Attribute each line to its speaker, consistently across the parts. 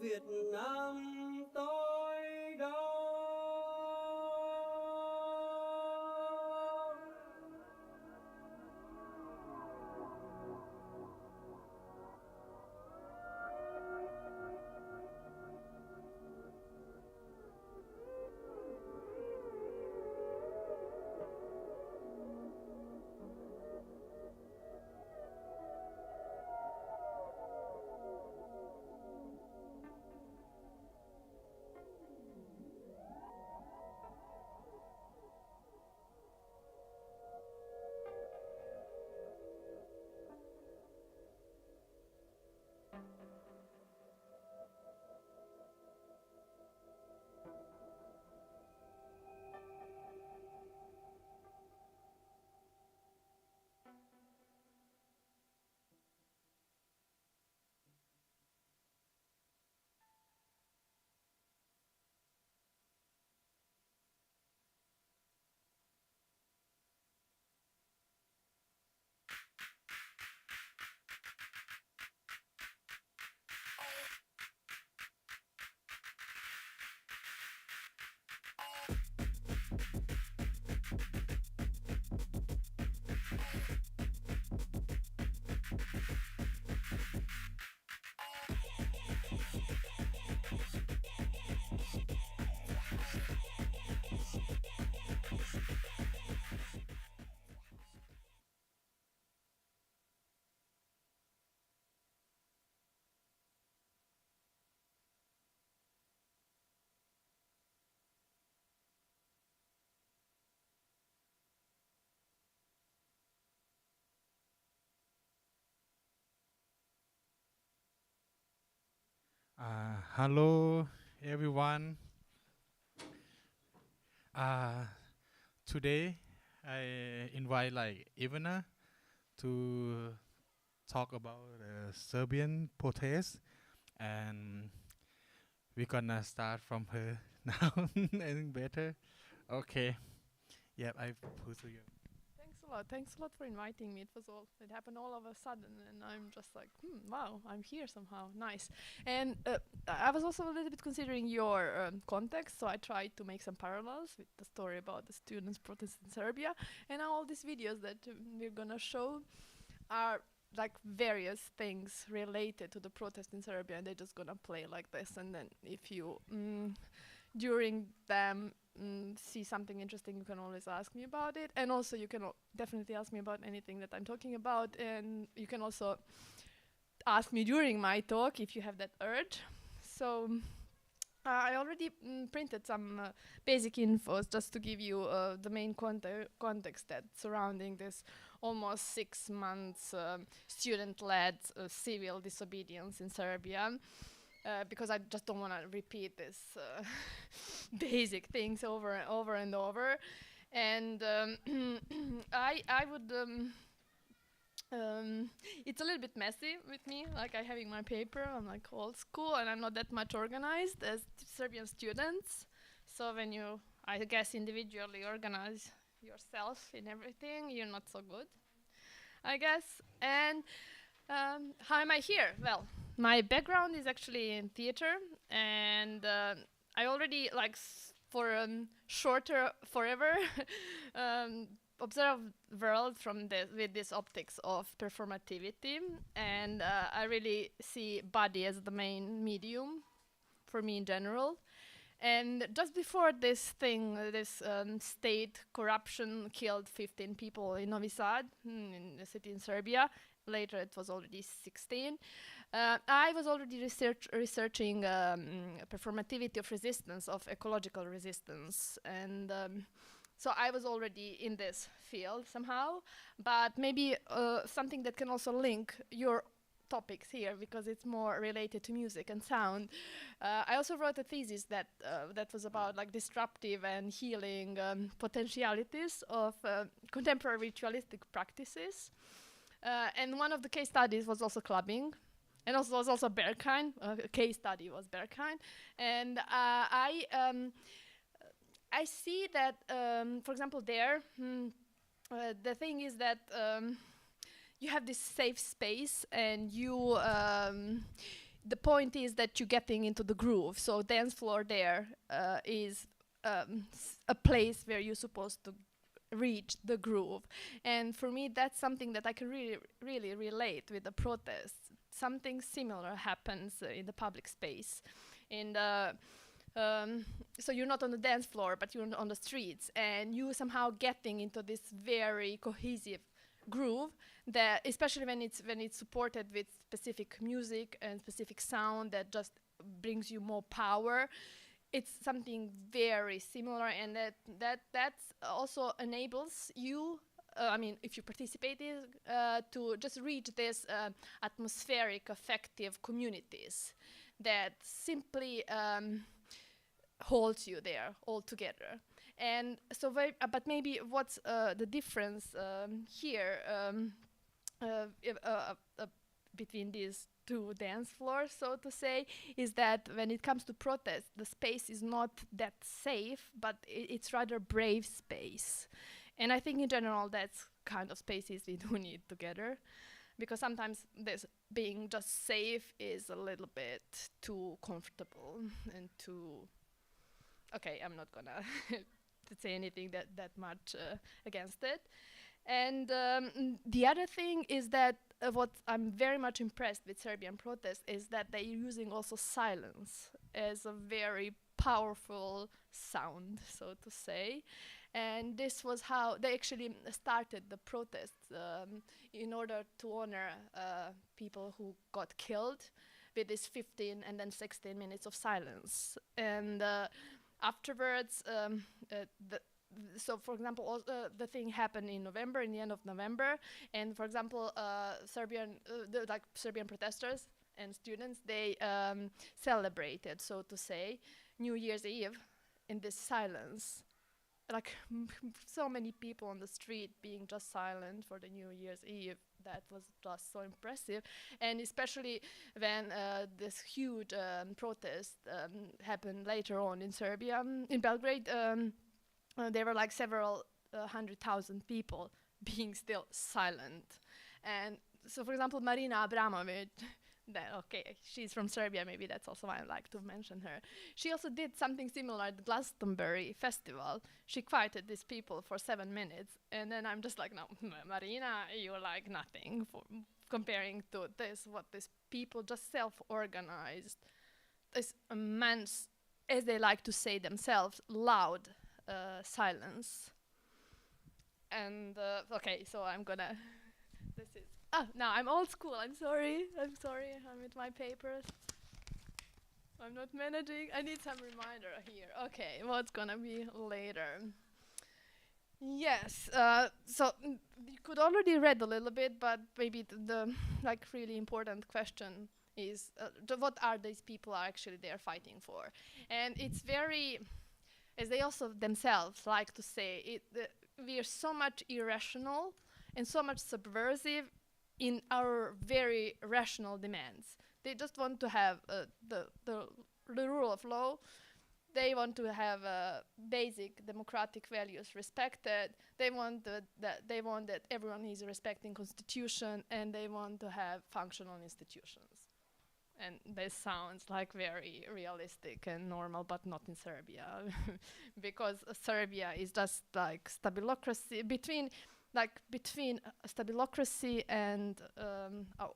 Speaker 1: Việt Nam tôi đó.
Speaker 2: Hello, everyone. Today, I invite Ivana to talk about Serbian protest, and we're gonna start from her now. I think better. Okay. Yep, I put to you.
Speaker 3: Thanks a lot. Thanks a lot for inviting me. It happened all of a sudden, and I'm just like, wow, I'm here somehow. Nice. And I was also a little bit considering your context, so I tried to make some parallels with the story about the students' protest in Serbia, and now all these videos that we're gonna show are like various things related to the protest in Serbia, and they're just gonna play like this. And then if you during them see something interesting, you can always ask me about it. And also you can definitely ask me about anything that I'm talking about, and you can also ask me during my talk if you have that urge. So I already printed some basic infos just to give you the main context that surrounding this almost 6 months student-led civil disobedience in Serbia. Because I just don't want to repeat this basic things over and over and over. And I would. It's a little bit messy with me. Like I having my paper, I'm like old school, and I'm not that much organized as Serbian students. So when you, I guess, individually organize yourself in everything, you're not so good, I guess. And how am I here? Well, my background is actually in theater, and I already for shorter forever um, observe world from with this optics of performativity, and I really see body as the main medium for me in general. And just before this thing, this state corruption killed 15 people in Novi Sad, in a city in Serbia. Later, it was already 16. I was already researching performativity of resistance, of ecological resistance, and so I was already in this field somehow. But maybe something that can also link your topics here, because it's more related to music and sound. I also wrote a thesis that was about like disruptive and healing potentialities of contemporary ritualistic practices. And one of the case studies was also clubbing, and also was also Berghain. A case study was Berghain, and I see that, for example, there, the thing is that you have this safe space, and the point is that you're getting into the groove. So dance floor there is a place where you're supposed to reach the groove. And for me, that's something that I can really relate with the protests. Something similar happens in the public space. In the so you're not on the dance floor, but you're on the streets, and you somehow getting into this very cohesive groove, that especially when it's supported with specific music and specific sound that just brings you more power. It's something very similar, and that's also enables you, I mean, if you participate in, to just reach this atmospheric, effective communities that simply holds you there all together. And so, but maybe what's the difference here between these two dance floors, so to say, is that when it comes to protest, the space is not that safe, but it's rather brave space. And I think in general that's kind of spaces we do need together, because sometimes this being just safe is a little bit too comfortable and too, okay, I'm not gonna to say anything that much against it. And the other thing is that what I'm very much impressed with Serbian protests is that they're using also silence as a very powerful sound, so to say. And this was how they actually started the protests in order to honor people who got killed with this 15 and then 16 minutes of silence. And afterwards, so for example, the thing happened in November, in the end of November, and for example, Serbian protesters and students, they celebrated, so to say, New Year's Eve in this silence. Like so many people on the street being just silent for the New Year's Eve. That was just so impressive. And especially when this huge protest happened later on in Serbia, in Belgrade, there were like several 100,000 people being still silent. And so, for example, Marina Abramovic, okay, she's from Serbia, maybe that's also why I like to mention her. She also did something similar at the Glastonbury festival. She quieted these people for 7 minutes, and then I'm just like, no, Marina, you're like nothing for comparing to this, what these people just self-organized, this immense, as they like to say themselves, loud silence. And okay, so I'm gonna, this is, now I'm old school, I'm sorry, I'm with my papers. I'm not managing, I need some reminder here. Okay, what's gonna be later? Yes, so you could already read a little bit, but maybe the like really important question is what are these people are actually there fighting for? And it's very, as they also themselves like to say, we are so much irrational and so much subversive in our very rational demands. They just want to have the rule of law. They want to have basic democratic values respected. They want that everyone is respecting constitution, and they want to have functional institutions. And this sounds like very realistic and normal, but not in Serbia, because Serbia is just like stabilocracy between stabilocracy and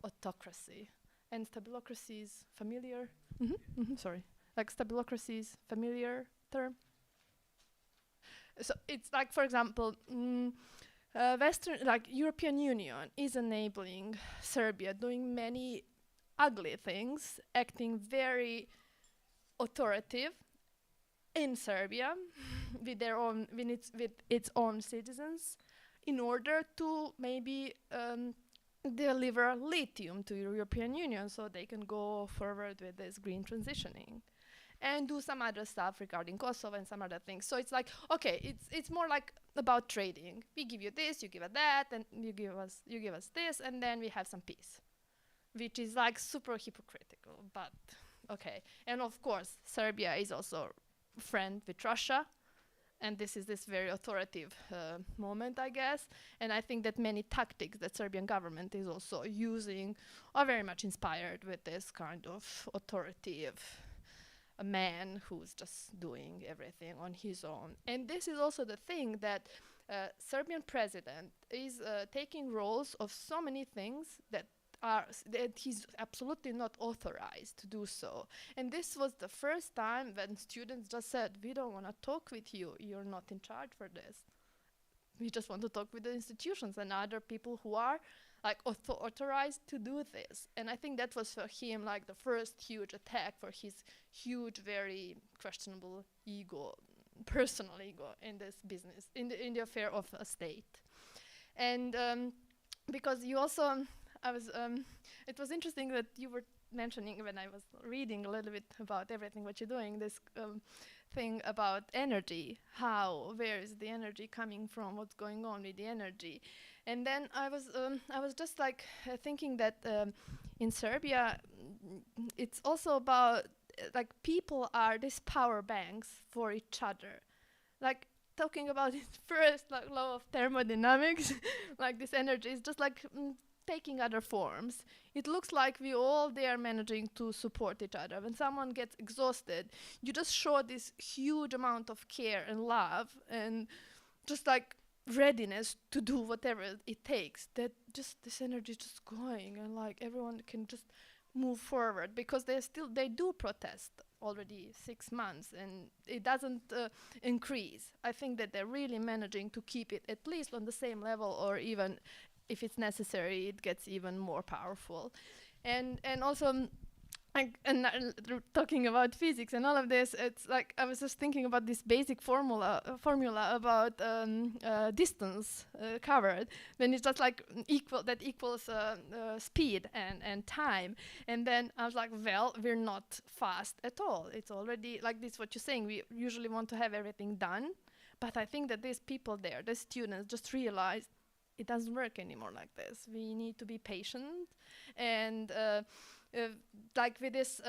Speaker 3: autocracy. And stabilocracy is familiar. Sorry, like stabilocracy is familiar term. So it's like, for example, Western, like European Union is enabling Serbia doing many ugly things, acting very authoritative in Serbia with their own, with its own citizens, in order to maybe deliver lithium to European Union so they can go forward with this green transitioning and do some other stuff regarding Kosovo and some other things. So it's like, okay, it's more like about trading. We give you this, you give us that, and you give us this, and then we have some peace, which is like super hypocritical, but okay. And of course, Serbia is also friend with Russia, And this is this very authoritative moment, I guess. And I think that many tactics that Serbian government is also using are very much inspired with this kind of authoritative a man who's just doing everything on his own. And this is also the thing that Serbian president is taking roles of so many things that he's absolutely not authorized to do so. And this was the first time when students just said, we don't want to talk with you, you're not in charge for this. We just want to talk with the institutions and other people who are like authorized to do this. And I think that was for him like the first huge attack for his huge, very questionable ego, personal ego in this business, in the affair of a state. And because you also, it was interesting that you were mentioning when I was reading a little bit about everything what you're doing, this thing about energy, where is the energy coming from, what's going on with the energy. And then I was just like thinking that in Serbia, it's also about like people are these power banks for each other. Like talking about it first, like law of thermodynamics, like this energy is just like taking other forms. It looks like we all there managing to support each other. When someone gets exhausted, you just show this huge amount of care and love and just like readiness to do whatever it takes, that just this energy is just going and like everyone can just move forward, because they do protest already 6 months and it doesn't increase. I think that they're really managing to keep it at least on the same level, or even if it's necessary it gets even more powerful. And also talking about physics and all of this, it's like I was just thinking about this basic formula about distance covered, when it's just like equals speed and time. And then I was like, well, we're not fast at all. It's already like this what you're saying, we usually want to have everything done, but I think that these people there, the students, just realized it doesn't work anymore like this. We need to be patient, and like with this,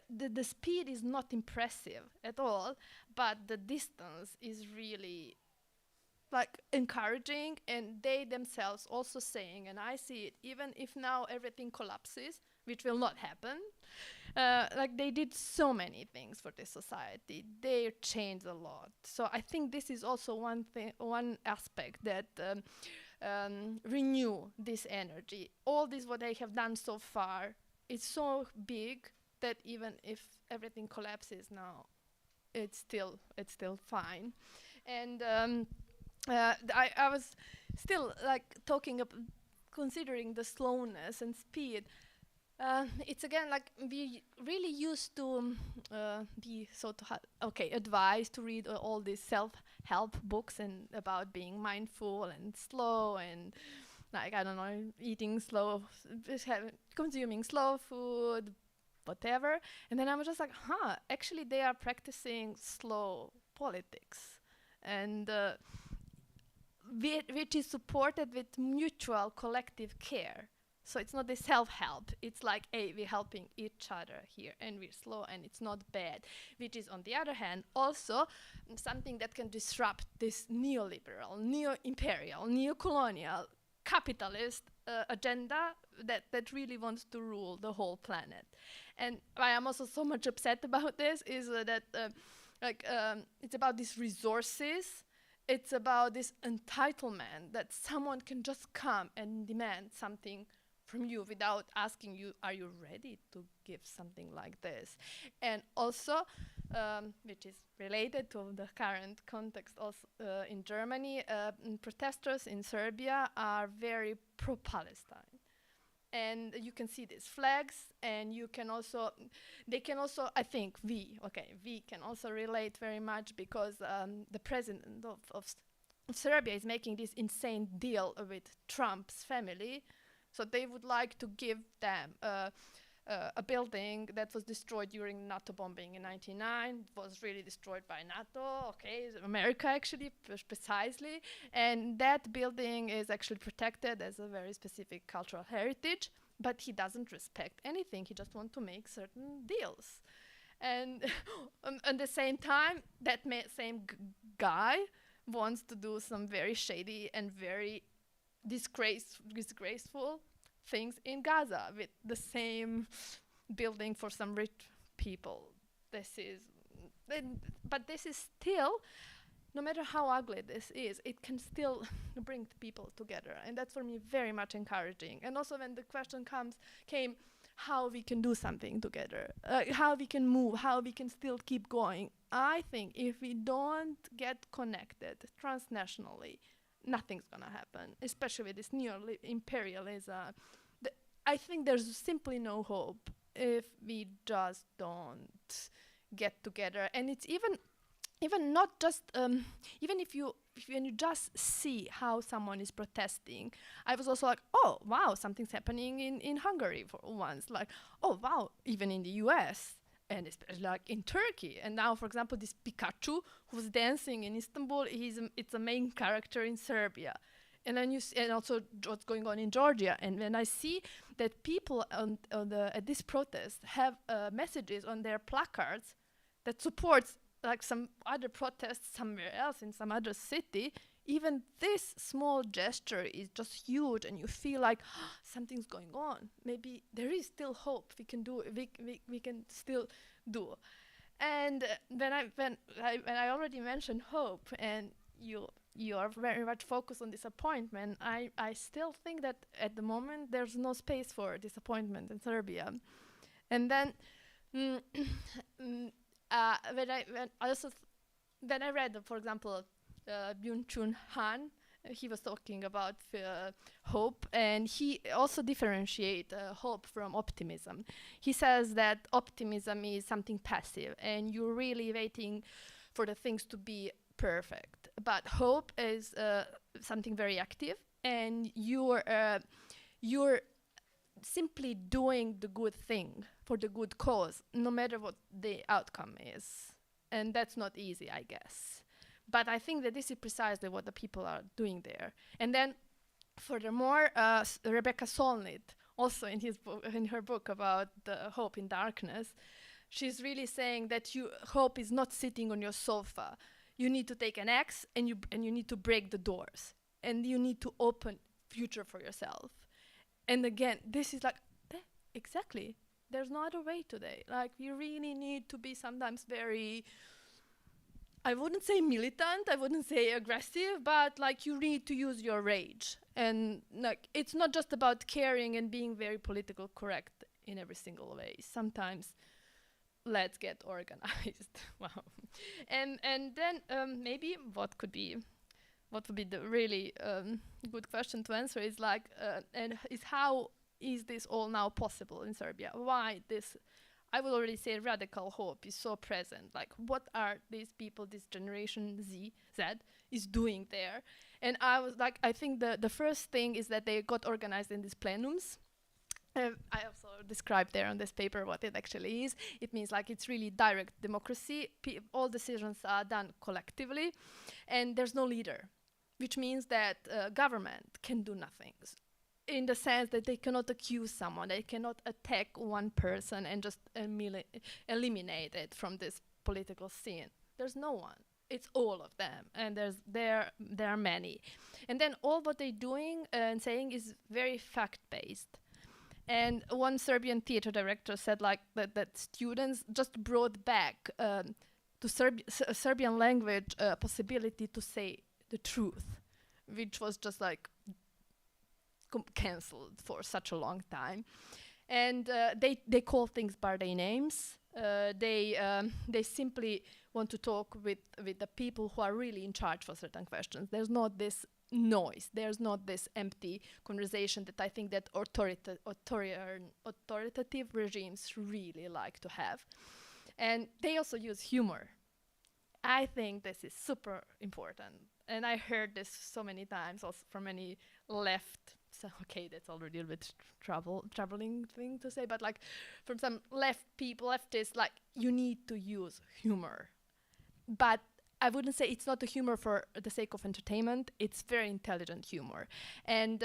Speaker 3: the speed is not impressive at all, but the distance is really like encouraging, and they themselves also saying, and I see it, even if now everything collapses, which will not happen, like they did so many things for this society. They changed a lot. So I think this is also one aspect that renew this energy. All this what they have done so far is so big that even if everything collapses now, it's still fine. And I was still like considering the slowness and speed. It's again like we really used to be advised to read all these self-help books and about being mindful and slow and like I don't know, eating slow, consuming slow food, whatever. And then I was just like, actually they are practicing slow politics, and which is supported with mutual collective care. So it's not the self-help. It's like, hey, we're helping each other here, and we're slow, and it's not bad. Which is, on the other hand, also something that can disrupt this neoliberal, neo-imperial, neo-colonial, capitalist agenda that really wants to rule the whole planet. And why I'm also so much upset about this is that it's about these resources. It's about this entitlement that someone can just come and demand something from you without asking you, are you ready to give something like this? And also, which is related to the current context also in Germany, protesters in Serbia are very pro-Palestine. And you can see these flags, and they can also, I think we can also relate very much, because the president of Serbia is making this insane deal with Trump's family. So they would like to give them a building that was destroyed during NATO bombing in 1999. It was really destroyed by NATO, America actually, precisely. And that building is actually protected as a very specific cultural heritage, but he doesn't respect anything. He just wants to make certain deals. And at the same time, that same guy wants to do some very shady and very disgraceful things in Gaza with the same building for some rich people. But this is still, no matter how ugly this is, it can still bring people together, and that's for me very much encouraging. And also when the question came, how we can do something together, how we can move, how we can still keep going. I think if we don't get connected transnationally, nothing's gonna happen, especially with this neo-imperialism. I think there's simply no hope if we just don't get together. And it's even not just even when you just see how someone is protesting. I was also like, oh wow, something's happening in Hungary for once. Like, oh wow, even in the US and especially like in Turkey. And now, for example, this Pikachu who's dancing in Istanbul, it's a main character in Serbia. And then and also what's going on in Georgia. And when I see that people at this protest have messages on their placards that supports like some other protests somewhere else in some other city, even this small gesture is just huge, and you feel like something's going on. Maybe there is still hope. We can do. We can still do. And when I already mentioned hope, and you are very much focused on disappointment, I still think that at the moment there's no space for disappointment in Serbia. And then when I read, for example, Byung-Chun Han, he was talking about hope, and he also differentiate hope from optimism. He says that optimism is something passive, and you're really waiting for the things to be perfect. But hope is something very active, and you're simply doing the good thing for the good cause, no matter what the outcome is. And that's not easy, I guess. But I think that this is precisely what the people are doing there. And then, furthermore, Rebecca Solnit, also in her book about the hope in darkness, she's really saying that hope is not sitting on your sofa. You need to take an axe and you need to break the doors, and you need to open future for yourself. And again, this is like, exactly. There's no other way today. Like, you really need to be sometimes very, I wouldn't say militant, I wouldn't say aggressive, but like you need to use your rage. And like, it's not just about caring and being very political correct in every single way. Sometimes let's get organized. Wow. And then maybe what would be the really good question to answer is like, how is this all now possible in Serbia? Why this, I would already say, radical hope is so present? Like, what are these people, this generation Z is doing there? And I was like, I think the first thing is that they got organized in these plenums. I also described there on this paper what it actually is. It means like it's really direct democracy. All decisions are done collectively, and there's no leader, which means that government can do nothing. In the sense that they cannot accuse someone, they cannot attack one person and just eliminate it from this political scene. There's no one. It's all of them, and there are many. And then all what they're doing and saying is very fact-based. And one Serbian theater director said like that students just brought back to Serbian language possibility to say the truth, which was just like cancelled for such a long time. And they call things by their names. They simply want to talk with the people who are really in charge for certain questions. There's not this noise. There's not this empty conversation that I think that authoritative regimes really like to have. And they also use humor. I think this is super important. And I heard this so many times also from many left. So, okay, that's already a bit troubling thing to say, but like from some leftists, like you need to use humor. But I wouldn't say it's not a humor for the sake of entertainment. It's very intelligent humor. And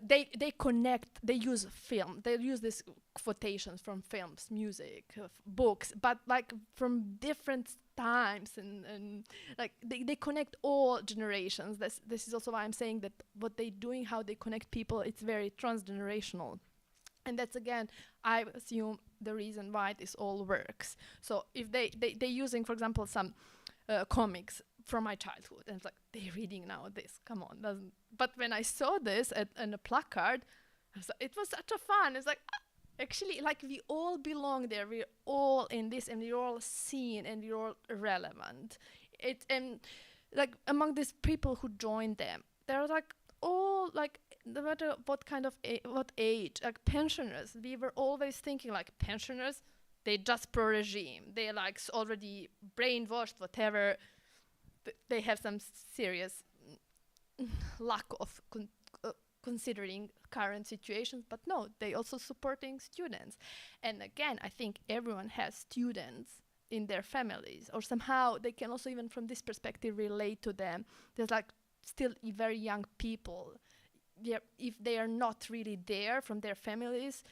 Speaker 3: they connect, they use film, they use these quotations from films, music, books, but like from different times, and like they connect all generations. This is also why I'm saying that what they doing, how they connect people, it's very transgenerational. And that's again, I assume, the reason why this all works. So if they using, for example, some comics from my childhood, and it's like, they're reading now this, come on, doesn't. But when I saw this on a placard, it was such a fun. It's like, actually, like, we all belong there. We're all in this, and we're all seen, and we're all relevant. And like, among these people who joined them, they're like all like, no matter what kind of what age, like pensioners. We were always thinking like pensioners, they just pro-regime. They like already brainwashed, whatever. They have some serious lack of considering current situations, but no, they also supporting students. And again, I think everyone has students in their families, or somehow they can also, even from this perspective, relate to them. There's like still very young people. If they are not really there from their families,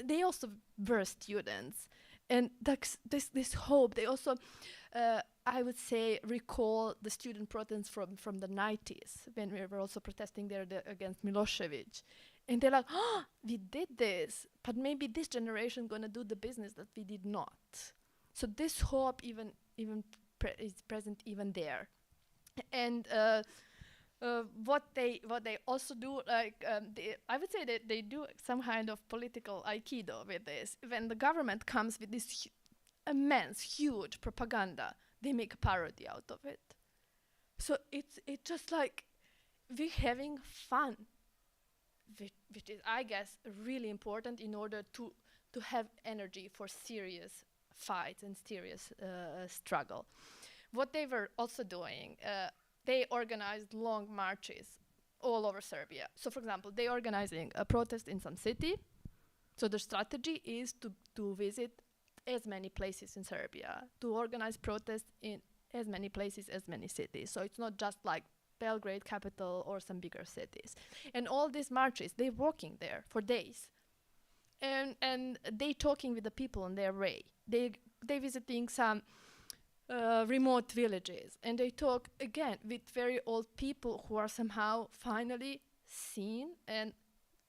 Speaker 3: they also were students. And this hope, they also, I would say, recall the student protests from the 90s, when we were also protesting there against Milosevic. And they're like, oh, we did this, but maybe this generation gonna do the business that we did not. So this hope even is present even there. And what they also do, like, I would say that they do some kind of political aikido with this. When the government comes with this immense, huge propaganda, they make a parody out of it. So it's just like, we're having fun, which is, I guess, really important in order to have energy for serious fights and serious struggle. What they were also doing, they organized long marches all over Serbia. So, for example, they organizing a protest in some city. So the strategy is to visit as many places in Serbia, to organize protests in as many places, as many cities. So it's not just like Belgrade, capital, or some bigger cities. And all these marches, they're walking there for days. And they talking with the people on their way. They visiting some remote villages, and they talk again with very old people who are somehow finally seen, and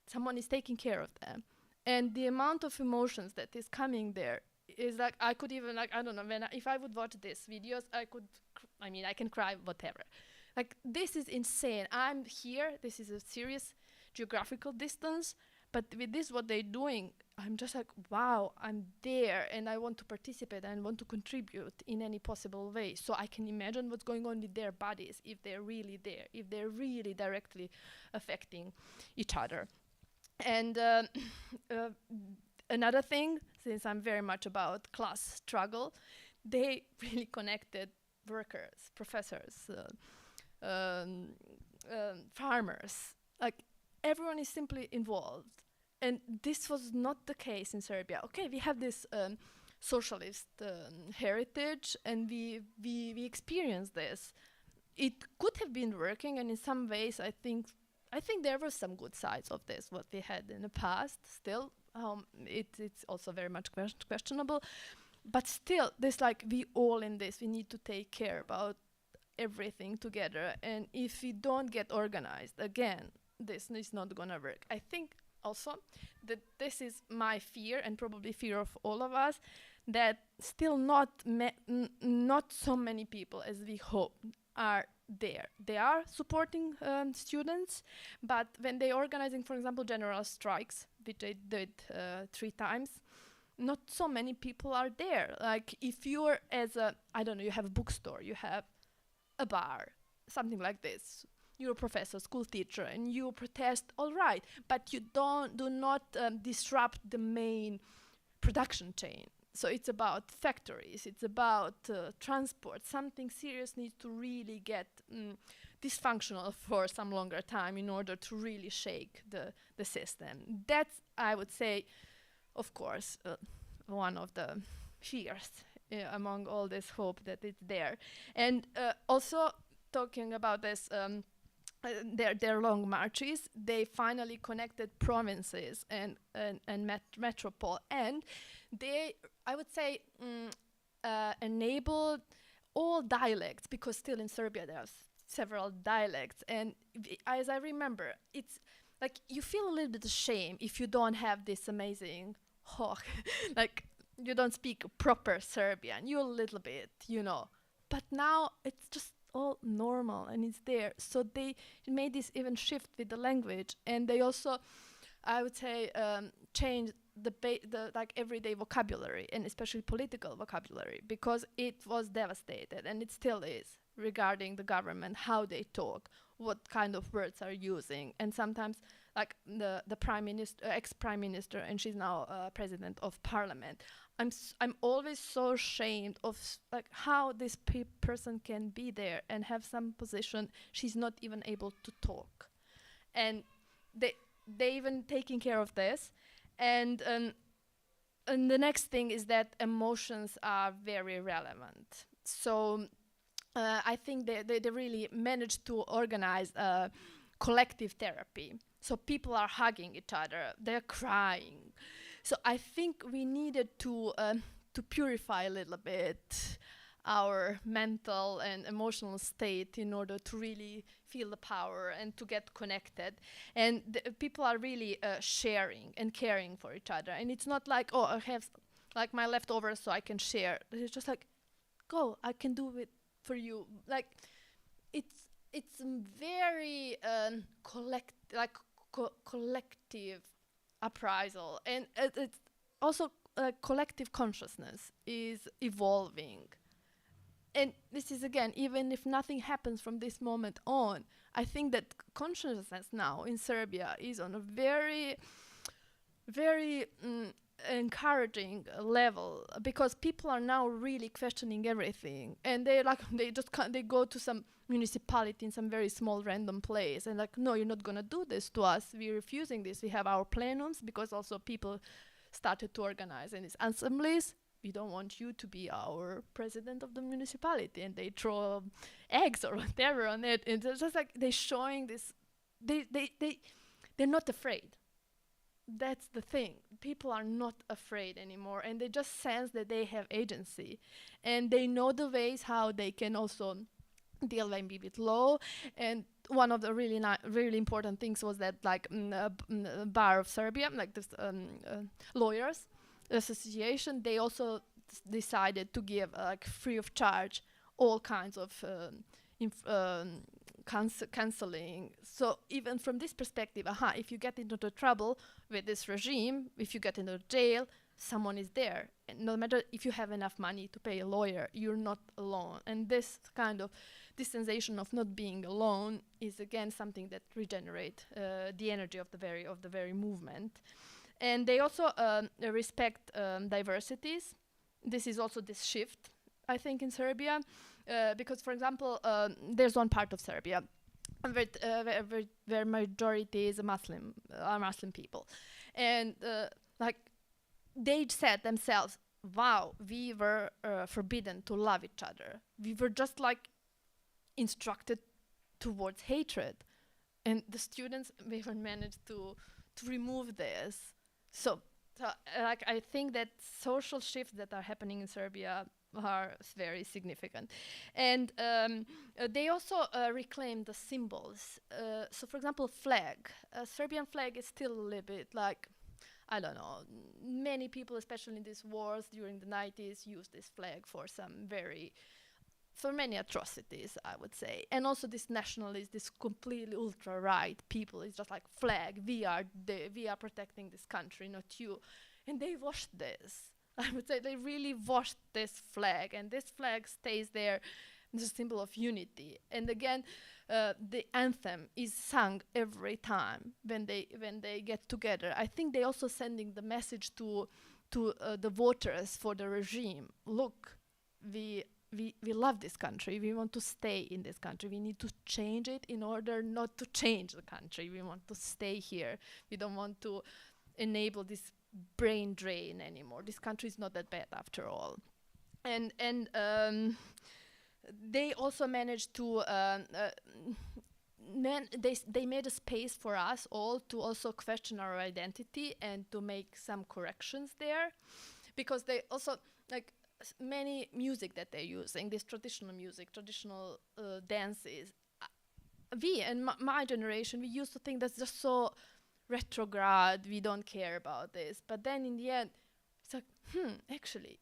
Speaker 3: someone is taking care of them. And the amount of emotions that is coming there is like, I could even, like, I don't know, if I would watch these videos, I can cry, whatever. Like, this is insane. I'm here, this is a serious geographical distance, but with this, what they're doing, I'm just like, wow, I'm there, and I want to participate and want to contribute in any possible way. So I can imagine what's going on with their bodies, if they're really there, if they're really directly affecting each other. And another thing, since I'm very much about class struggle, they really connected workers, professors, farmers. Like, everyone is simply involved. And this was not the case in Serbia. Okay, we have this socialist heritage, and we experienced this. It could have been working, and in some ways, I think there were some good sides of this, what we had in the past. Still, it's also very much questionable. But still, this, like, we all in this, we need to take care about everything together. And if we don't get organized, again, this is not gonna work. I think also that this is my fear, and probably fear of all of us, that still not so many people as we hope are there. They are supporting students, but when they're organizing, for example, general strikes, which they did 3 times, not so many people are there. Like, if you're you have a bookstore, you have a bar, something like this, you're a professor, school teacher, and you protest, all right, but you do not disrupt the main production chain. So it's about factories, it's about transport. Something serious needs to really get dysfunctional for some longer time in order to really shake the system. That's, I would say, of course, one of the fears among all this hope that it's there. And also, talking about this their long marches, they finally connected provinces and metropole, and they, I would say, enabled all dialects, because still in Serbia there are several dialects, and as I remember, it's like you feel a little bit ashamed if you don't have this amazing like you don't speak proper Serbian, you're a little bit, but now it's just all normal and it's there. So they made this even shift with the language, and they also, I would say, changed the like everyday vocabulary, and especially political vocabulary, because it was devastated, and it still is, regarding the government, how they talk, what kind of words are using, and sometimes like the prime minister, ex-prime minister, and she's now president of parliament. I'm always so ashamed of like how this person can be there and have some position. She's not even able to talk, and they even taking care of this, and the next thing is that emotions are very relevant. So I think they really managed to organize collective therapy. So people are hugging each other, they're crying. So I think we needed to purify a little bit our mental and emotional state in order to really feel the power and to get connected. And people are really sharing and caring for each other. And it's not like, oh, I have like my leftovers so I can share. It's just like, go, I can do it for you. Like it's very collective appraisal, and it's also collective consciousness is evolving. And this is, again, even if nothing happens from this moment on, I think that consciousness now in Serbia is on a very, very encouraging level, because people are now really questioning everything, and they go to some municipality in some very small random place and like, no, you're not gonna do this to us, we're refusing this, we have our plenums, because also people started to organize in these assemblies, we don't want you to be our president of the municipality, and they throw eggs or whatever on it, and it's just like they're showing this, they're not afraid. That's the thing. People are not afraid anymore, and they just sense that they have agency, and they know the ways how they can also deal maybe with law. And one of the really important things was that like Bar of Serbia, like this lawyers association, they also decided to give like free of charge all kinds of counseling. So even from this perspective, if you get into the trouble with this regime, if you get into jail, someone is there. And no matter if you have enough money to pay a lawyer, you're not alone. And this sensation of not being alone is again something that regenerates the energy of the very movement. And they also respect diversities. This is also this shift, I think, in Serbia. Because, for example, there's one part of Serbia where majority is Muslim people, and like they said themselves, "Wow, we were forbidden to love each other. We were just like instructed towards hatred," and the students even managed to remove this. So like I think that social shifts that are happening in Serbia are very significant. And they also reclaim the symbols. So for example, flag. Serbian flag is still a little bit like, I don't know, many people, especially in these wars during the 90s, used this flag for many atrocities, I would say. And also this nationalist, this completely ultra-right people, it's just like flag, we are protecting this country, not you. And they washed this. I would say they really washed this flag, and this flag stays there as a symbol of unity. And again, the anthem is sung every time when they get together. I think they also sending the message to the voters for the regime. Look, we love this country. We want to stay in this country. We need to change it in order not to change the country. We want to stay here. We don't want to enable this brain drain anymore. This country is not that bad after all. And they also managed to then they made a space for us all to also question our identity and to make some corrections there, because they also like many music that they're using, this traditional music, traditional dances. We and my generation, we used to think that's just so retrograde. We don't care about this, but then in the end, it's like, actually,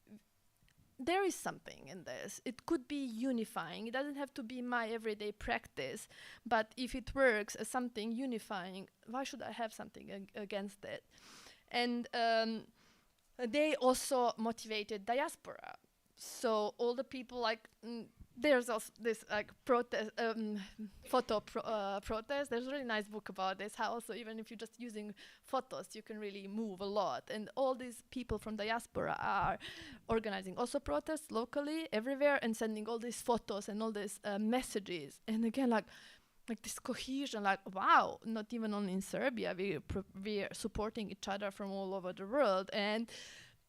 Speaker 3: there is something in this. It could be unifying. It doesn't have to be my everyday practice, but if it works as something unifying, why should I have something against it? And they also motivated diaspora. So all the people there's also this protest, protest. There's a really nice book about this, how also even if you're just using photos, you can really move a lot. And all these people from diaspora are organizing also protests locally, everywhere, and sending all these photos and all these messages. And again, like this cohesion, wow, not even only in Serbia, we're supporting each other from all over the world. And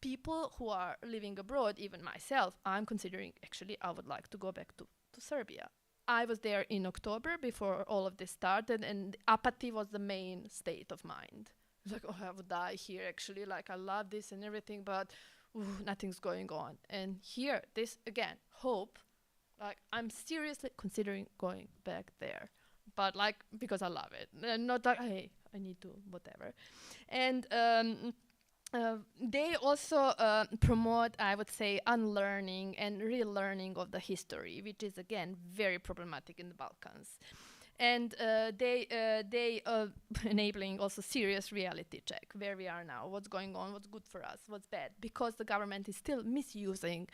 Speaker 3: people who are living abroad, even myself, I'm considering, actually, I would like to go back to Serbia. I was there in October before all of this started, and apathy was the main state of mind. It's like, I would die here, actually. I love this and everything, but nothing's going on. And here, this, again, hope, I'm seriously considering going back there. But, because I love it. And not hey, I need to, whatever. And they also promote, I would say, unlearning and relearning of the history, which is, again, very problematic in the Balkans. And they enabling also serious reality check, where we are now, what's going on, what's good for us, what's bad, because the government is still misusing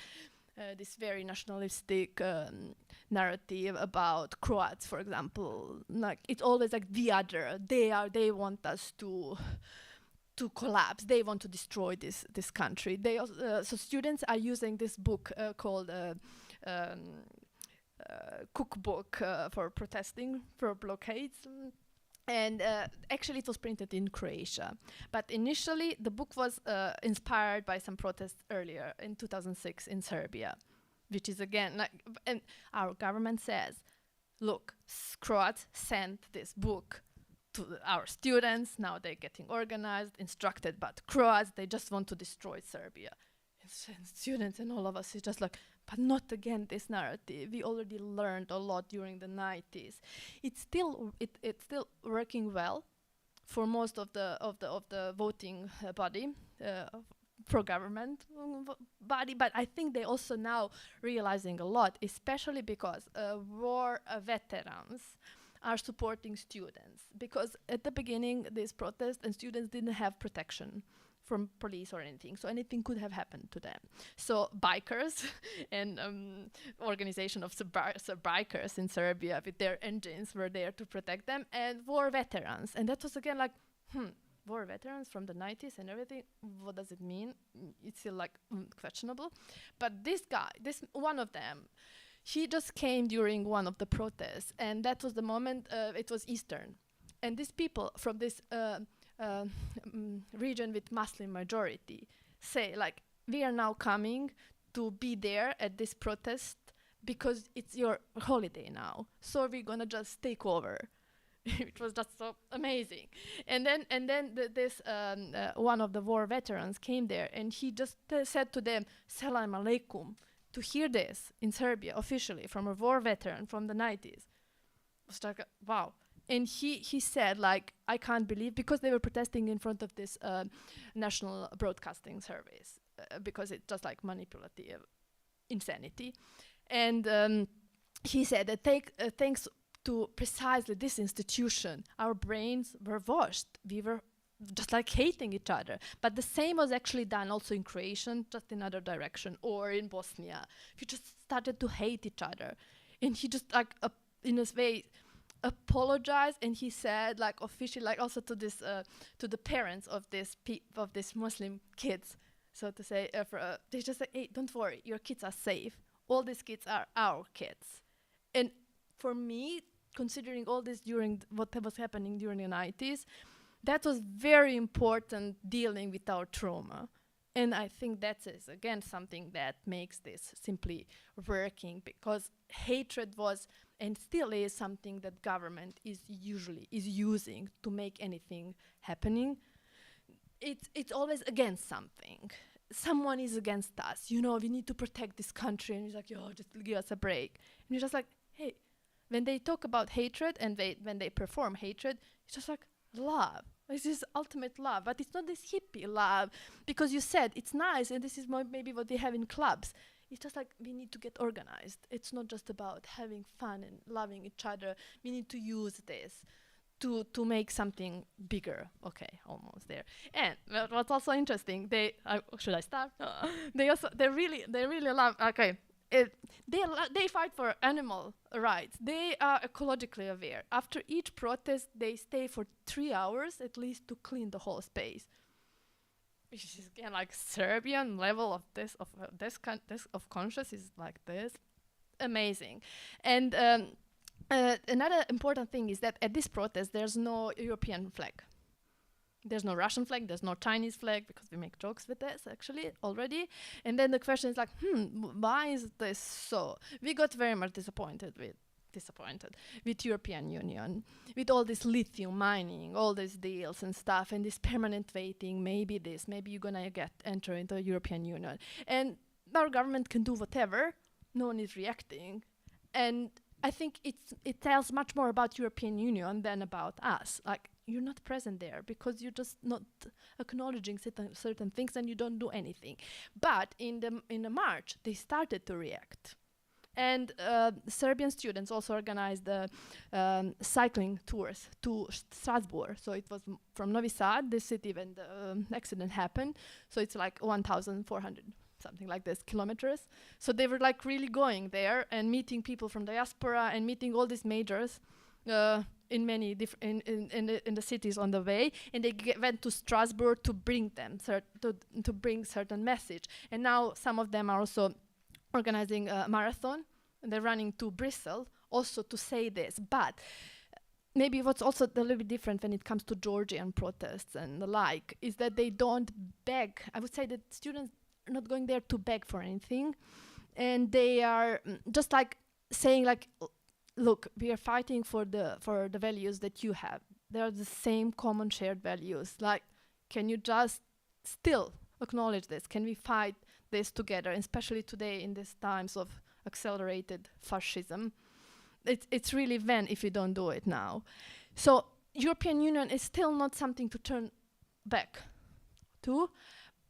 Speaker 3: this very nationalistic narrative about Croats, for example. It's always the other. They want us to collapse. They want to destroy this country. They so students are using this book called Cookbook for protesting for blockades. And actually it was printed in Croatia. But initially the book was inspired by some protests earlier in 2006 in Serbia, which is again, and our government says, look, Croats sent this book to our students, now they're getting organized, instructed, but Croats, they just want to destroy Serbia. And students and all of us is just but not again this narrative. We already learned a lot during the 90s. It's still working well for most of the voting body, pro-government body, but I think they also now realizing a lot, especially because war veterans are supporting students, because at the beginning these protests and students didn't have protection from police or anything, so anything could have happened to them. So bikers and organization of bikers in Serbia with their engines were there to protect them, and war veterans. And that was again war veterans from the 90s and everything, what does it mean? It's still questionable. But this guy, this one of them, he just came during one of the protests, and that was the moment, it was Eastern. And these people from this region with Muslim majority say we are now coming to be there at this protest because it's your holiday now, so we're gonna just take over. It was just so amazing. And then this one of the war veterans came there, and he just said to them, "Salam alaikum." To hear this in Serbia officially from a war veteran from the 90s was wow. And he said, I can't believe, because they were protesting in front of this national broadcasting service, because it's just manipulative insanity. And he said that thanks to precisely this institution, our brains were washed. We were just hating each other. But the same was actually done also in Croatian, just in other direction, or in Bosnia. We just started to hate each other. And he just in a way apologized, and he said officially also to this to the parents of this Muslim kids, so to say, they just say, hey, don't worry, your kids are safe. All these kids are our kids. And for me, considering all this during what was happening during the 90s, that was very important, dealing with our trauma. And I think that is, again, something that makes this simply working, because hatred was and still is something that government is using to make anything happening. It's always against something. Someone is against us. You know, we need to protect this country. And he's like, yo, just give us a break. And you're just like, hey, when they talk about hatred and when they perform hatred, it's just like love. It's this ultimate love, but it's not this hippie love, because you said it's nice, and this is maybe what they have in clubs. It's just like we need to get organized. It's not just about having fun and loving each other. We need to use this to make something bigger. Okay, almost there. And what's also interesting, should I start? they really love. Okay. They fight for animal rights. They are ecologically aware. After each protest, they stay for 3 hours at least to clean the whole space. Which is again like Serbian level of this of conscious is like this, amazing. And another important thing is that at this protest there's no European flag. There's no Russian flag, there's no Chinese flag, because we make jokes with this actually already. And then the question is like, why is this so? We got very much disappointed with European Union, with all this lithium mining, all these deals and stuff, and this permanent waiting, maybe you're gonna enter into the European Union. And our government can do whatever, no one is reacting. And I think it tells much more about European Union than about us. Like, you're not present there because you're just not acknowledging certain things, and you don't do anything. But in the March, they started to react. And Serbian students also organized cycling tours to Strasbourg. So it was from Novi Sad, the city when the accident happened. So it's like 1,400, something like this, kilometers. So they were like really going there and meeting people from diaspora and meeting all these majors in many in the cities on the way. And they went to Strasbourg to bring them to bring certain message. And now some of them are also organizing a marathon, and they're running to Bristol also to say this. But maybe what's also a little bit different when it comes to Georgian protests and the like is that they don't beg. I would say that students are not going there to beg for anything, and they are just like saying like, look, we are fighting for the values that you have. They are the same common shared values. Like, can you just still acknowledge this? Can we fight this together, especially today in these times of accelerated fascism? It's really when if you don't do it now. So European Union is still not something to turn back to,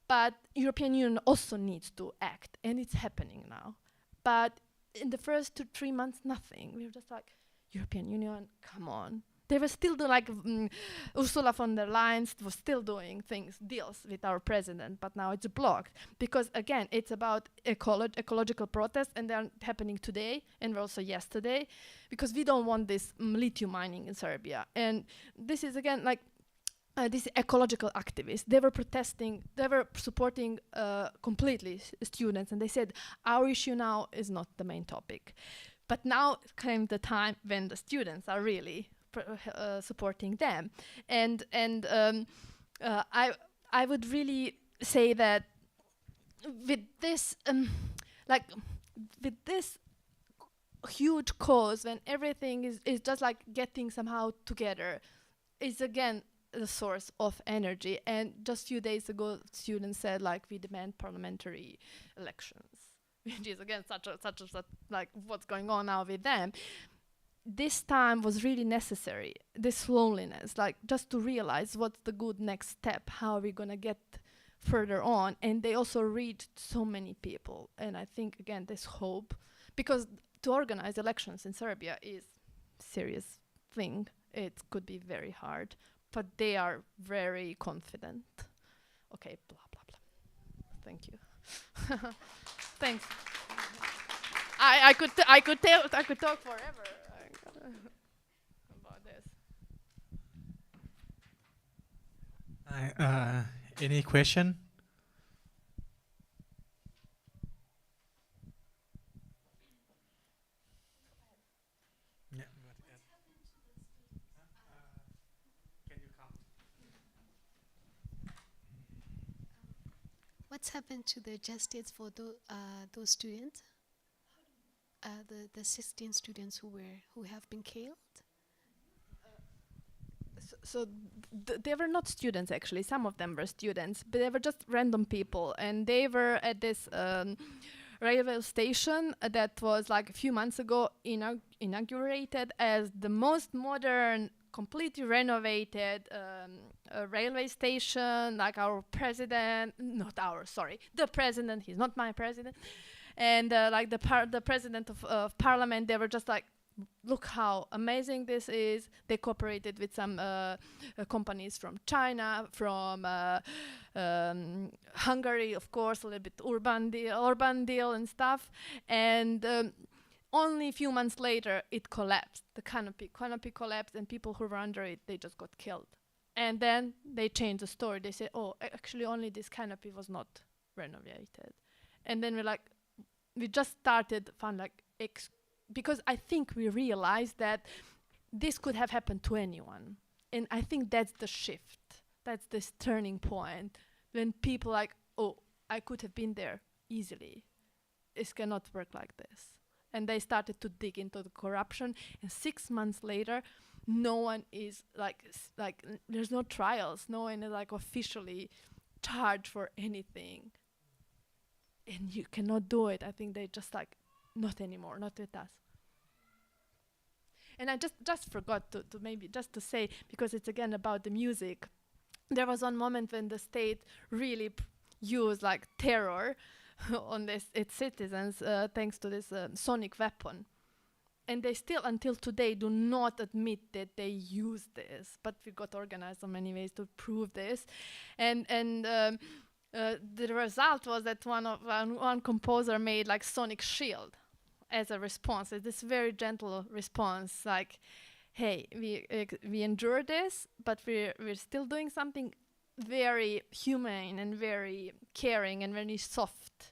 Speaker 3: but European Union also needs to act, and it's happening now. But in the first 2 to 3 months, nothing. We were just like, European Union, come on. They were still Ursula von der Leyen was still doing deals with our president, but now it's blocked. Because again, it's about ecological protests, and they're happening today and also yesterday, because we don't want this lithium mining in Serbia. And this is again like, these ecological activists, they were protesting, they were supporting completely students, and they said, our issue now is not the main topic. But now came the time when the students are really supporting them. And I would really say that with this with this huge cause, when everything is just like getting somehow together, is again the source of energy. And just a few days ago, students said like, we demand parliamentary elections, which is again such like what's going on now with them. This time was really necessary, this loneliness, like just to realize what's the good next step, how are we gonna get further on. And they also reached so many people. And I think again, this hope, because to organize elections in Serbia is serious thing. It could be very hard, but they are very confident. Okay, blah, blah, blah. Thank you. Thanks. I could talk forever about this.
Speaker 2: Any question? Yeah.
Speaker 4: What what's happened to the justice for those students? The 16 students who have been killed?
Speaker 3: So they were not students actually. Some of them were students, but they were just random people, and they were at this railway station that was like a few months ago inaugurated as the most modern, completely renovated railway station. Like our president, the president. He's not my president, and like the president of parliament. They were just like, look how amazing this is. They cooperated with some companies from China, from Hungary, of course, a little bit urban deal and stuff. And only a few months later, it collapsed. The canopy collapsed, and people who were under it, they just got killed. And then they changed the story. They said, oh, actually only this canopy was not renovated. And then we just started fun like because I think we realized that this could have happened to anyone. And I think that's the shift. That's this turning point. When people like, oh, I could have been there easily. It cannot work like this. And they started to dig into the corruption. And 6 months later, no one is there's no trials. No one is like officially charged for anything. And you cannot do it. I think they just like, not anymore, not with us. And I just forgot to maybe just to say, because it's again about the music, there was one moment when the state really used like terror on its citizens thanks to this sonic weapon. And they still, until today, do not admit that they used this. But we got organized in many ways to prove this. And the result was that one composer made like sonic shield as a response. It's this very gentle response, like, hey, we endure this, but we're still doing something very humane and very caring and very soft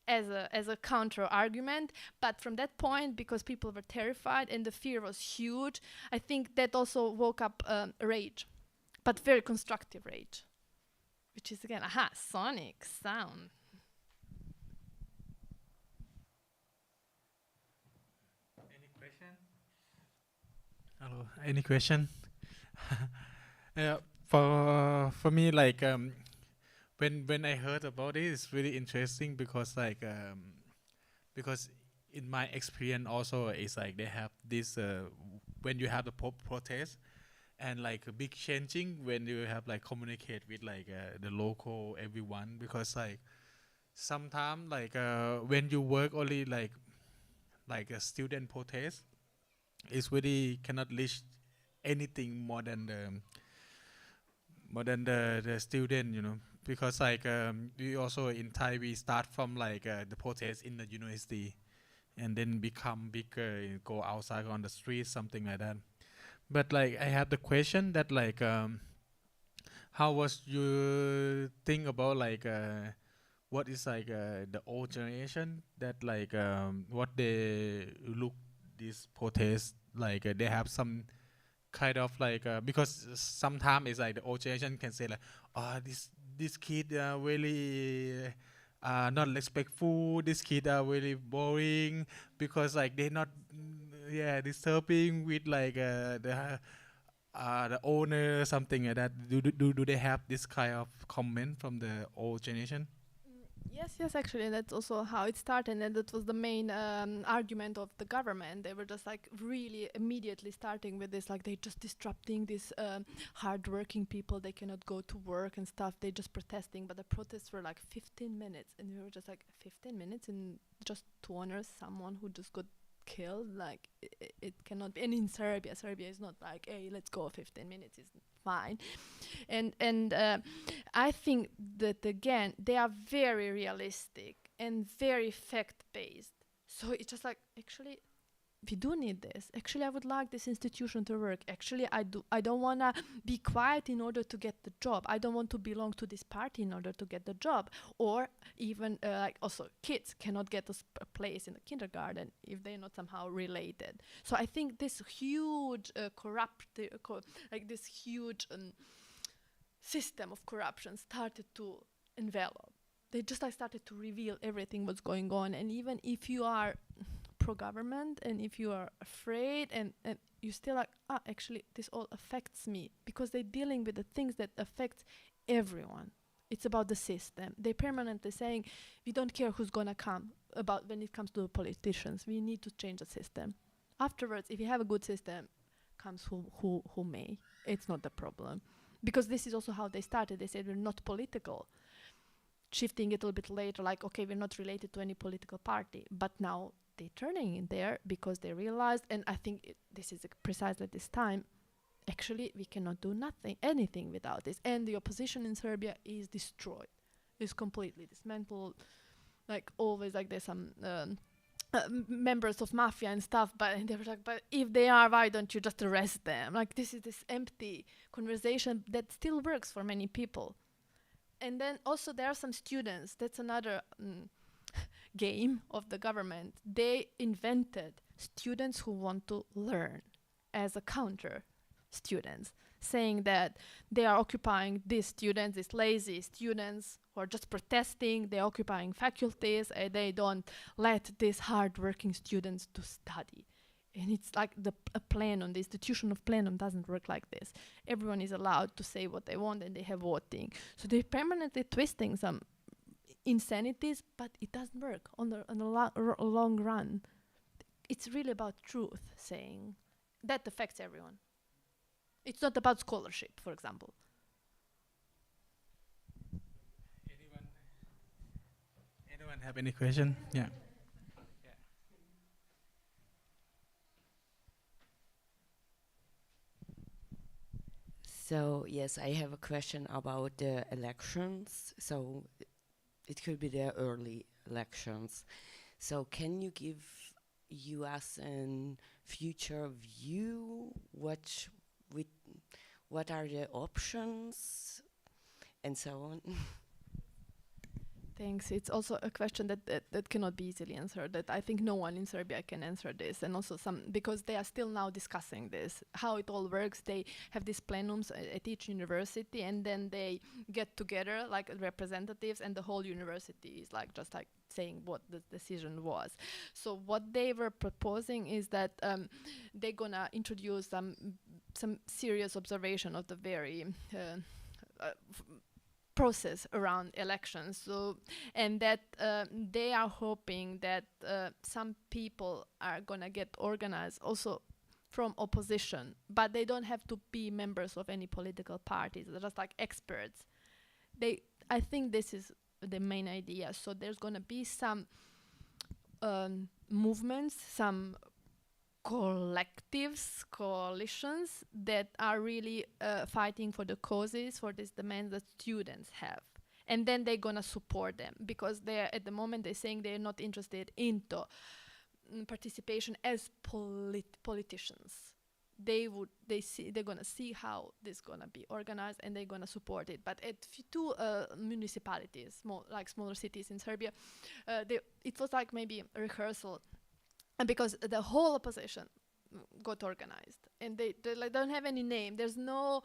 Speaker 3: as a counter argument. But from that point, because people were terrified and the fear was huge, I think that also woke up rage, but very constructive rage, which is again, sonic sound.
Speaker 2: Hello, any question? For me, like when I heard about it, it's really interesting because because in my experience also it's like they have this when you have the protest and like a big changing when you have like communicate with like the local everyone, because like sometimes like when you work only like a student protest, it's really cannot reach anything more than the student, you know, because like we also in Thai we start from like the protest in the university and then become bigger, go outside on the street, something like that. But like I have the question that like how was you think about like what is like the old generation that like what they look this protest like they have some kind of like because sometimes it's like the old generation can say like, oh, this kid really not respectful, this kid are really boring because like they're not disturbing with like the owner, something like that. Do they have this kind of comment from the old generation?
Speaker 3: Yes, actually, that's also how it started, and that was the main argument of the government. They were just like really immediately starting with this, like they just disrupting these hard-working people. They cannot go to work and stuff. They just protesting, but the protests were like 15 minutes, and we were just like 15 minutes and just to honor someone who just got killed. Like it cannot be. And in Serbia is not like, hey, let's go 15 minutes. It's fine. And I think that again they are very realistic and very fact-based. So it's just like, actually we do need this. Actually I would like this institution to work. Actually I don't want to be quiet in order to get the job. I don't want to belong to this party in order to get the job. Or even like also kids cannot get a place in the kindergarten if they're not somehow related. So I think this huge this huge system of corruption started to envelop they just like started to reveal everything what's going on. And even if you are pro-government and if you are afraid and you still like, actually this all affects me, because they're dealing with the things that affect everyone. It's about the system. They're permanently saying, we don't care who's gonna come about when it comes to the politicians. We need to change the system. Afterwards, if you have a good system, comes who may. It's not the problem. Because this is also how they started. They said we're not political. Shifting it a little bit later, like, okay, we're not related to any political party. But now they're turning in there because they realized, and I think this is precisely this time, actually we cannot do anything without this. And the opposition in Serbia is destroyed. It's completely dismantled. Like always, like there's some members of mafia and stuff, but they were like, but if they are, why don't you just arrest them? Like this is this empty conversation that still works for many people. And then also there are some students, that's another game of the government. They invented students who want to learn as a counter students, saying that they are occupying these students, these lazy students who are just protesting, they're occupying faculties, and they don't let these hard-working students to study. And it's like a plenum, the institution of plenum doesn't work like this. Everyone is allowed to say what they want and they have voting. So they're permanently twisting some insanities, but it doesn't work on the long run. It's really about truth saying. That affects everyone. It's not about scholarship, for example.
Speaker 2: Anyone have any question? Yeah.
Speaker 5: So yes, I have a question about the elections. So it could be the early elections. So can you give us a future view? What are the options and so on?
Speaker 3: Thanks. It's also a question that cannot be easily answered, that I think no one in Serbia can answer this. And also because they are still now discussing this, how it all works. They have these plenums at each university, and then they get together like representatives, and the whole university is like just like saying what the decision was. So what they were proposing is that they're gonna introduce some serious observation of the very process around elections. So, and that they are hoping that some people are gonna get organized also from opposition, but they don't have to be members of any political parties. They're just like experts. I think this is the main idea. So there's gonna be some movements, some collectives, coalitions that are really fighting for the causes, for these demands that students have. And then they're gonna support them, because they're at the moment they're saying they're not interested into participation as politicians. They're gonna see how this is gonna be organized, and they're gonna support it. But at two municipalities, smaller cities in Serbia, it was like maybe a rehearsal. And because the whole opposition got organized, and they like don't have any name. There's no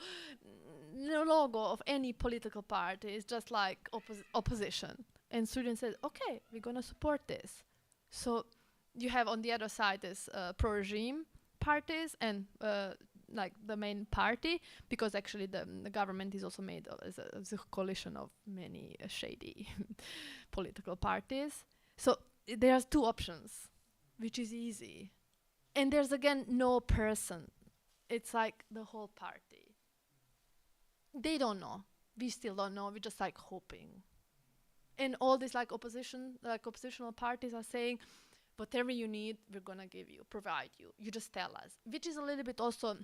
Speaker 3: logo of any political party. It's just like opposition. And students said, okay, we're gonna support this. So you have on the other side this pro-regime parties and like the main party, because actually the government is also made as a coalition of many shady political parties. So there's two options, which is easy. And there's again no person. It's like the whole party. They don't know. We still don't know. We're just like hoping. And all these like oppositional parties are saying, whatever you need, we're gonna give you, provide you. You just tell us. Which is a little bit also,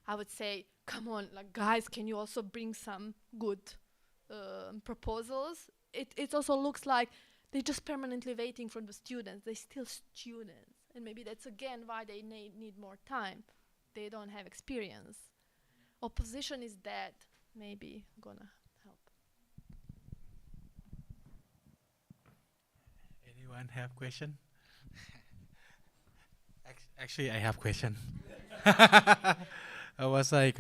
Speaker 3: I would say, come on, like guys, can you also bring some good proposals? It also looks like they're just permanently waiting for the students. They're still students. And maybe that's again why they need more time. They don't have experience. Opposition is dead. Maybe gonna help.
Speaker 2: Anyone have question? Actually, I have question. I was like,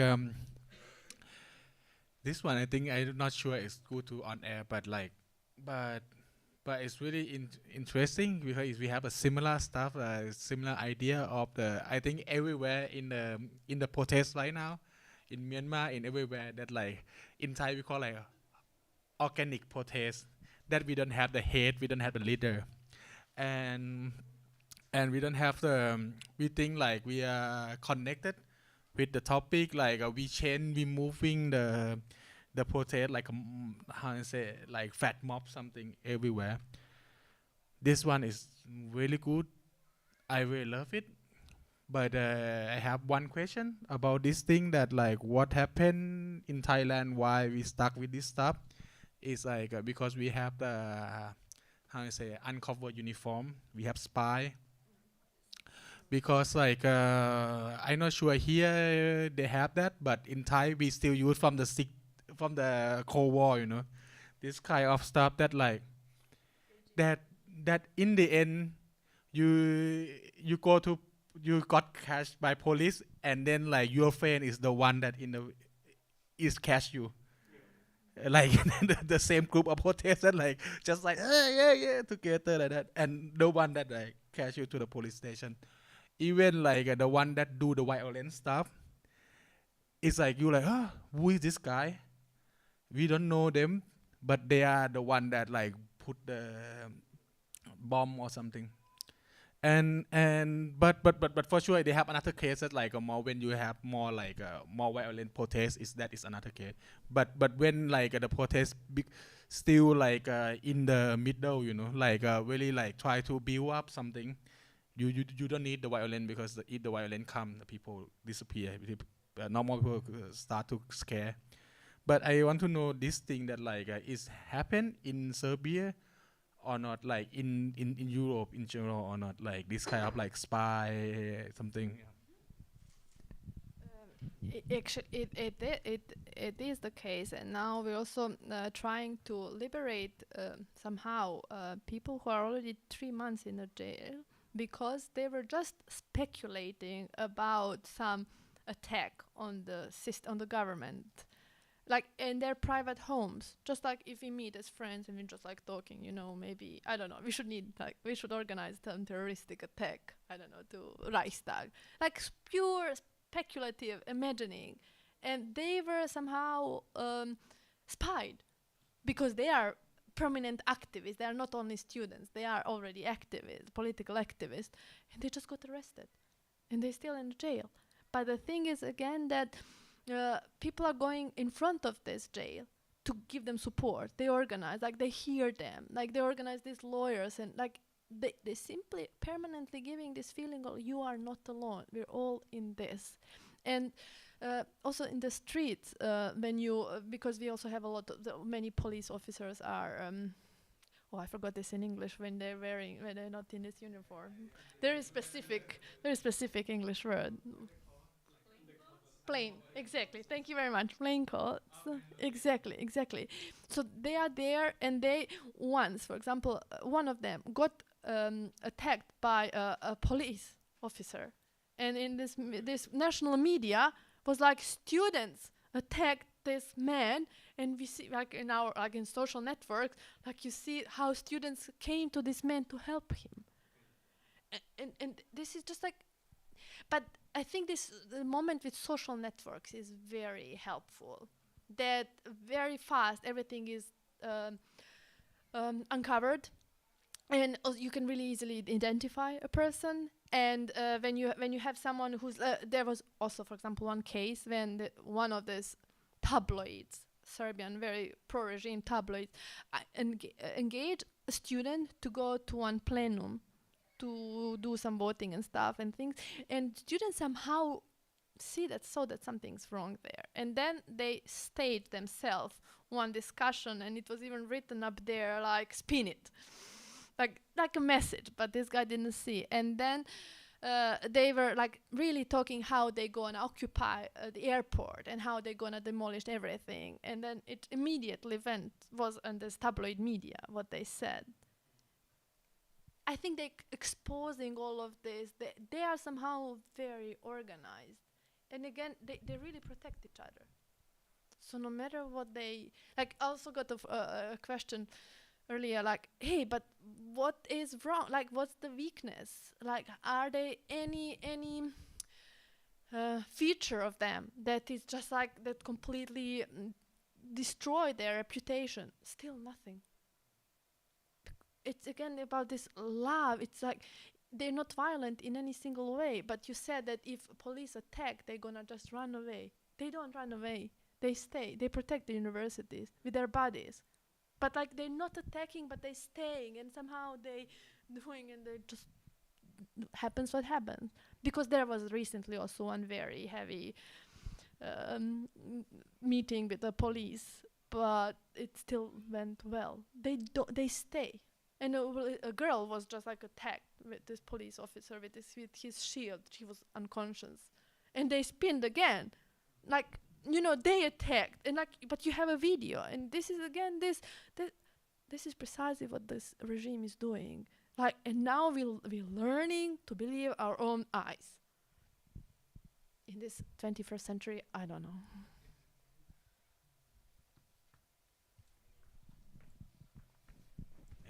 Speaker 2: this one I think I'm not sure it's good to on air, but like but it's really interesting because we have a similar stuff, similar idea of the, I think everywhere in the protest right now, in Myanmar, in everywhere, that like in Thai we call like organic protest, that we don't have the head, we don't have the leader, and we don't have the we think like we are connected with the topic, like we change, we moving the protest like how to say, like fat mob something everywhere. This one is really good. I really love it. But I have one question about this thing, that like what happened in Thailand, why we stuck with this stuff. Is like because we have the how to say, uncovered uniform. We have spy. Because like I'm not sure here they have that, but in Thai we still use from the Cold War, you know, this kind of stuff that like that in the end you go to, you got catched by police, and then like your friend is the one that is catch you. Like the same group of protesters, like just like yeah together like that, and the one that like catch you to the police station. Even like the one that do the violent stuff, it's like you like, who is this guy? We don't know them, but they are the one that like put the bomb or something. But for sure they have another case that like more when you have more like more violent protest, is another case. But when like the protest still like in the middle, you know, like really like try to build up something. You don't need the violin, because if the violin come, the people disappear. Normal people start to scare. But I want to know this thing that like is happen in Serbia or not, like in Europe in general or not, like this kind of like spy something.
Speaker 3: Actually, it is the case, and now we're also trying to liberate somehow people who are already 3 months in a jail, because they were just speculating about some attack on the government, like in their private homes. Just like if we meet as friends and we're just like talking, you know, maybe I don't know, we should organize some terroristic attack, I don't know, to Reichstag, like pure speculative imagining. And they were somehow spied, because they are prominent activists. They are not only students, they are already activists, political activists, and they just got arrested and they're still in jail. But the thing is again that people are going in front of this jail to give them support. They organize, like they hear them, like they organize these lawyers, and like they simply permanently giving this feeling of you are not alone, we're all in this. And also in the streets, when you because we also have a lot of many police officers are I forgot this in English, when they're not in this uniform. There is specific English word. Plain, exactly. Thank you very much. Plain coats. Exactly. So they are there, and they once, for example, one of them got attacked by a police officer, and in this national media was like students attacked this man, and we see like in social networks, like you see how students came to this man to help him, and this is just like, but I think the moment with social networks is very helpful. That very fast everything is uncovered, and you can really easily identify a person. And when you have someone who's there was also, for example, one case when one of these tabloids, Serbian very pro-regime tabloids, engaged a student to go to one plenum to do some voting and stuff and things, and students somehow saw that something's wrong there, and then they staged themselves one discussion, and it was even written up there like spin it, like a message, but this guy didn't see. And then they were like really talking how they gonna occupy the airport and how they gonna demolish everything, and then it immediately was on this tabloid media what they said. I think they exposing all of this. They are somehow very organized, and again, they really protect each other. So no matter what they like, I also got a question earlier, like, hey, but what is wrong? Like, what's the weakness? Like, are there any feature of them that is just like that completely destroy their reputation? Still nothing. It's again about this love. It's like they're not violent in any single way, but you said that if police attack, they're gonna just run away. They don't run away. They stay. They protect the universities with their bodies. But like they're not attacking, but they're staying, and somehow they doing, and they just happens what happens. Because there was recently also one very heavy meeting with the police, but it still went well. They stay. And a girl was just like attacked with this police officer with his shield. She was unconscious, and they spinned again, like, you know, they attacked, and like, but you have a video, and this is again this is precisely what this regime is doing. Like, and now we're learning to believe our own eyes. In this 21st century, I don't know.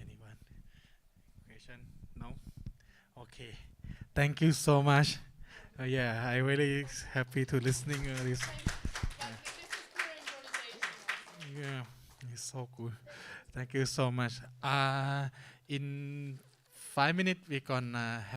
Speaker 2: Anyone? Question? No? Okay. Thank you so much. Yeah, I really happy to listening this. Yeah, it's so good. Thank you so much. In 5 minutes, we're gonna